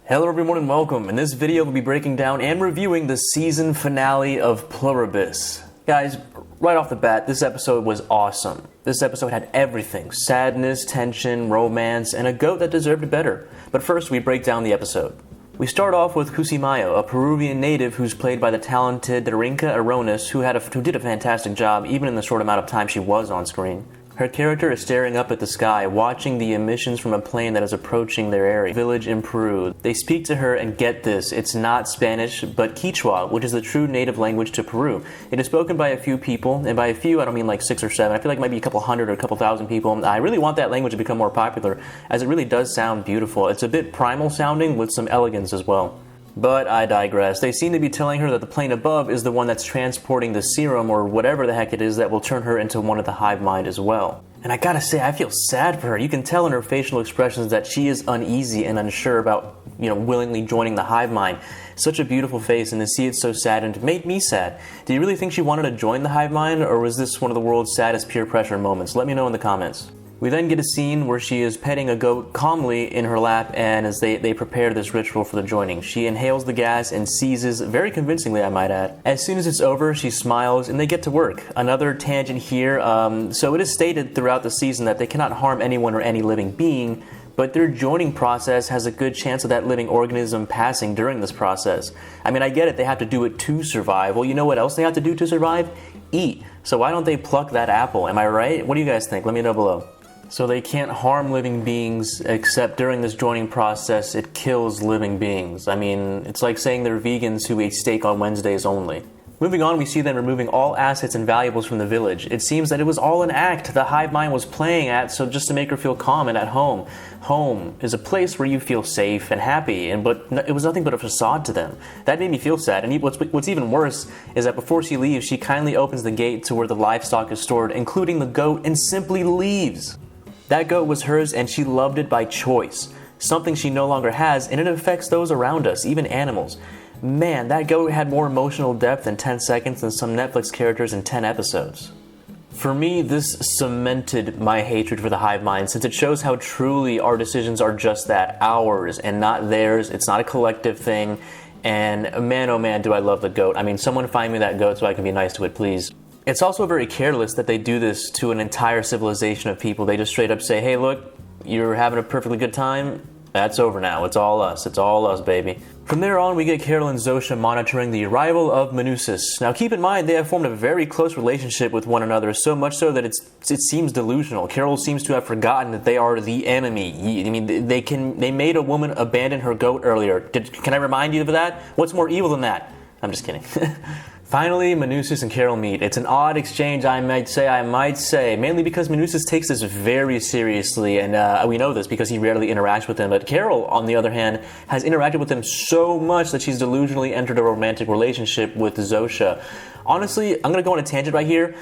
Hello everyone and welcome. In this video we'll be breaking down and reviewing the season finale of Pluribus. Guys, right off the bat, this episode was awesome. This episode had everything: sadness, tension, romance, and a goat that deserved better. But first we break down the episode. We start off with Cusimayo, a Peruvian native who's played by the talented Darinka Aronis, who did a fantastic job even in the short amount of time she was on screen. Her character is staring up at the sky, watching the emissions from a plane that is approaching their area, village in Peru. They speak to her, and get this, it's not Spanish, but Quechua, which is the true native language to Peru. It is spoken by a few people, and by a few I don't mean like 6 or 7. I feel like it might be a couple hundred or a couple thousand people. I really want that language to become more popular, as it really does sound beautiful. It's a bit primal sounding with some elegance as well. But I digress. They seem to be telling her that the plane above is the one that's transporting the serum or whatever the heck it is that will turn her into one of the hive mind as well. And I gotta say, I feel sad for her. You can tell in her facial expressions that she is uneasy and unsure about, willingly joining the hive mind. Such a beautiful face, and to see it so sad and it made me sad. Do you really think she wanted to join the hive mind, or was this one of the world's saddest peer pressure moments? Let me know in the comments. We then get a scene where she is petting a goat calmly in her lap, and as they prepare this ritual for the joining, she inhales the gas and seizes, very convincingly I might add. As soon as it's over, she smiles and they get to work. Another tangent here, so it is stated throughout the season that they cannot harm anyone or any living being, but their joining process has a good chance of that living organism passing during this process. I mean, I get it, they have to do it to survive. Well, you know what else they have to do to survive? Eat. So why don't they pluck that apple? Am I right? What do you guys think? Let me know below. So they can't harm living beings, except during this joining process, it kills living beings. I mean, it's like saying they're vegans who eat steak on Wednesdays only. Moving on, we see them removing all assets and valuables from the village. It seems that it was all an act the hive mind was playing at, so just to make her feel calm and at home. Home is a place where you feel safe and happy, but it was nothing but a facade to them. That made me feel sad, and what's even worse is that before she leaves, she kindly opens the gate to where the livestock is stored, including the goat, and simply leaves. That goat was hers, and she loved it by choice. Something she no longer has, and it affects those around us, even animals. Man, that goat had more emotional depth in 10 seconds than some Netflix characters in 10 episodes. For me, this cemented my hatred for the hive mind, since it shows how truly our decisions are just that, ours and not theirs. It's not a collective thing, and man, oh man, do I love the goat. I mean, someone find me that goat so I can be nice to it, please. It's also very careless that they do this to an entire civilization of people. They just straight up say, hey look, you're having a perfectly good time, that's over now, it's all us, baby. From there on, we get Carol and Zosha monitoring the arrival of Manusis. Now keep in mind, they have formed a very close relationship with one another, so much so that it seems delusional. Carol seems to have forgotten that they are the enemy. I mean, they made a woman abandon her goat earlier. Can I remind you of that? What's more evil than that? I'm just kidding. Finally, Manusis and Carol meet. It's an odd exchange, I might say, mainly because Manusis takes this very seriously, and we know this because he rarely interacts with him, but Carol, on the other hand, has interacted with him so much that she's delusionally entered a romantic relationship with Zosha. Honestly, I'm going to go on a tangent right here.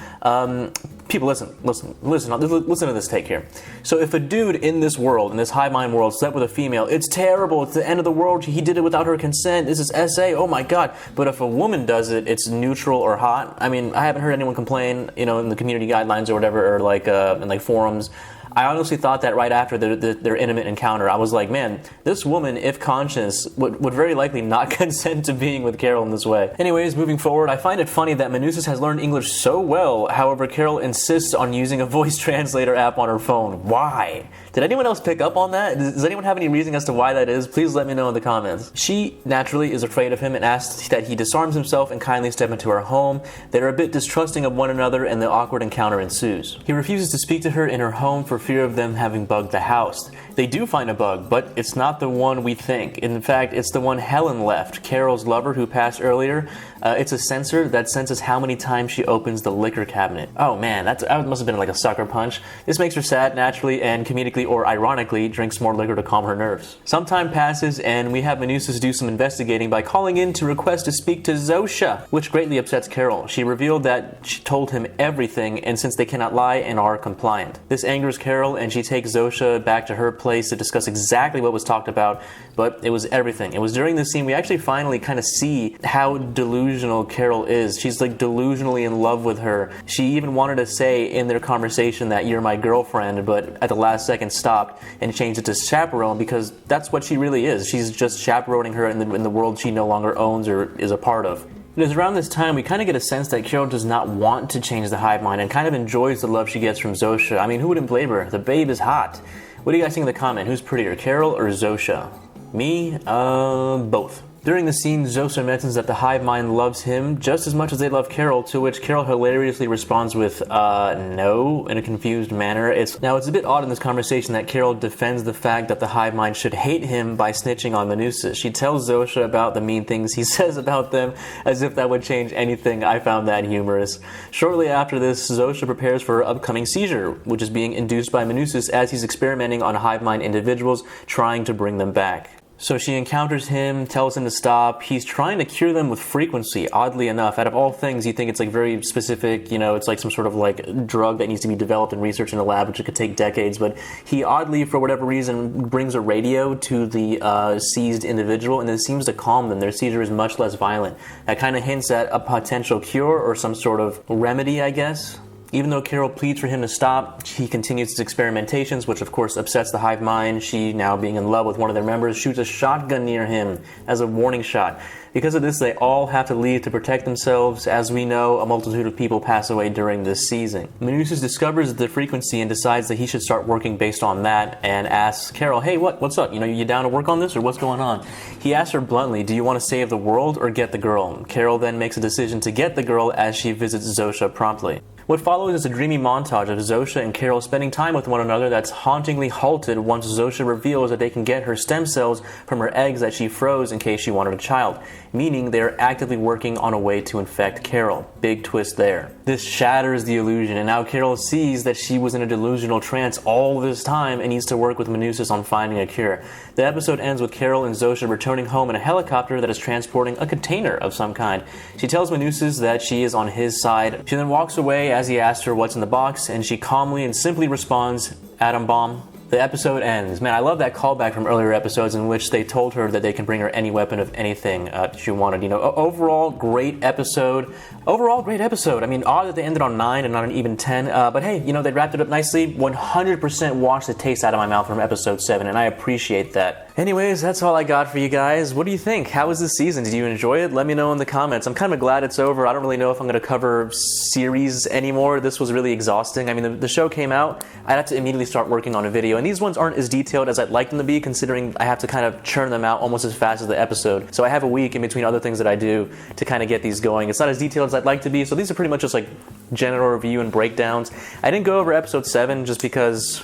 People, listen to this take here. So if a dude in this world, in this hive mind world, slept with a female, it's terrible, it's the end of the world, he did it without her consent, this is SA, oh my god. But if a woman does it, it's neutral or hot. I mean, I haven't heard anyone complain, in the community guidelines or whatever, or in forums. I honestly thought that right after their intimate encounter. I was like, man, this woman, if conscious, would very likely not consent to being with Carol in this way. Anyways, moving forward, I find it funny that Manusis has learned English so well, however, Carol insists on using a voice translator app on her phone. Why? Did anyone else pick up on that? Does anyone have any reason as to why that is? Please let me know in the comments. She, naturally, is afraid of him and asks that he disarms himself and kindly step into her home. They're a bit distrusting of one another, and the awkward encounter ensues. He refuses to speak to her in her home for fear of them having bugged the house. They do find a bug, but it's not the one we think. In fact, it's the one Helen left, Carol's lover who passed earlier. It's a sensor that senses how many times she opens the liquor cabinet. Oh man, that must have been like a sucker punch. This makes her sad naturally, and comedically or ironically drinks more liquor to calm her nerves. Some time passes, and we have Manusis do some investigating by calling in to request to speak to Zosha, which greatly upsets Carol. She revealed that she told him everything, and since they cannot lie and are compliant. This angers Carol, and she takes Zosha back to her place to discuss exactly what was talked about, but it was everything. It was during this scene we actually finally kind of see how delusional Carol is. She's like delusionally in love with her. She even wanted to say in their conversation that you're my girlfriend, but at the last second stopped and changed it to chaperone, because that's what she really is. She's just chaperoning her in the world she no longer owns or is a part of. It is around this time we kind of get a sense that Carol does not want to change the hive mind and kind of enjoys the love she gets from Zosha. I mean, who wouldn't blame her? The babe is hot. What do you guys think in the comment? Who's prettier, Carol or Zosha? Me? Both. During the scene, Zosha mentions that the hive mind loves him just as much as they love Carol, to which Carol hilariously responds with, no, in a confused manner. It's a bit odd in this conversation that Carol defends the fact that the hive mind should hate him by snitching on Manusas. She tells Zosha about the mean things he says about them, as if that would change anything. I found that humorous. Shortly after this, Zosha prepares for her upcoming seizure, which is being induced by Manusas as he's experimenting on hive mind individuals, trying to bring them back. So she encounters him, tells him to stop. He's trying to cure them with frequency, oddly enough. Out of all things, you think it's like very specific, it's like some sort of like drug that needs to be developed and researched in a lab, which could take decades. But he oddly, for whatever reason, brings a radio to the seized individual, and it seems to calm them. Their seizure is much less violent. That kind of hints at a potential cure or some sort of remedy, I guess. Even though Carol pleads for him to stop, he continues his experimentations, which of course upsets the hive mind. She, now being in love with one of their members, shoots a shotgun near him as a warning shot. Because of this, they all have to leave to protect themselves. As we know, a multitude of people pass away during this season. Manusas discovers the frequency and decides that he should start working based on that, and asks Carol, hey, what's up? You down to work on this, or what's going on? He asks her bluntly, do you want to save the world or get the girl? Carol then makes a decision to get the girl as she visits Zosha promptly. What follows is a dreamy montage of Zosha and Carol spending time with one another that's hauntingly halted once Zosha reveals that they can get her stem cells from her eggs that she froze in case she wanted a child, meaning they are actively working on a way to infect Carol. Big twist there. This shatters the illusion, and now Carol sees that she was in a delusional trance all this time and needs to work with Manusas on finding a cure. The episode ends with Carol and Zosha returning home in a helicopter that is transporting a container of some kind. She tells Manusas that she is on his side. She then walks away as he asks her what's in the box, and she calmly and simply responds, atom bomb. The episode ends. Man, I love that callback from earlier episodes in which they told her that they can bring her any weapon of anything she wanted. Overall, great episode. I mean, odd that they ended on 9 and not an even 10. But hey, they wrapped it up nicely. 100% washed the taste out of my mouth from episode 7, and I appreciate that. Anyways, that's all I got for you guys. What do you think? How was this season? Did you enjoy it? Let me know in the comments. I'm kind of glad it's over. I don't really know if I'm going to cover series anymore. This was really exhausting. I mean, the show came out. I'd have to immediately start working on a video. And these ones aren't as detailed as I'd like them to be, considering I have to kind of churn them out almost as fast as the episode. So I have a week in between other things that I do to kind of get these going. It's not as detailed as I'd like to be, so these are pretty much just like general review and breakdowns. I didn't go over episode 7 just because,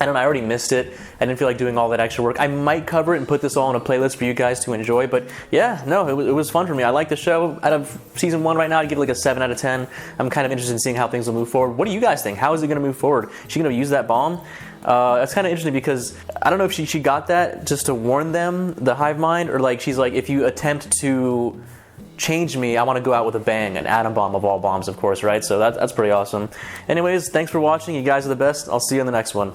I don't know, I already missed it. I didn't feel like doing all that extra work. I might cover it and put this all in a playlist for you guys to enjoy, but yeah, no, it was fun for me. I like the show. Out of season 1 right now, I'd give it like a 7 out of 10. I'm kind of interested in seeing how things will move forward. What do you guys think? How is it going to move forward? Is she going to use that bomb? That's kind of interesting because I don't know if she got that just to warn them, the hive mind, or like she's like, if you attempt to change me, I want to go out with a bang, an atom bomb of all bombs, of course, right? So that's pretty awesome. Anyways, thanks for watching. You guys are the best. I'll see you in the next one.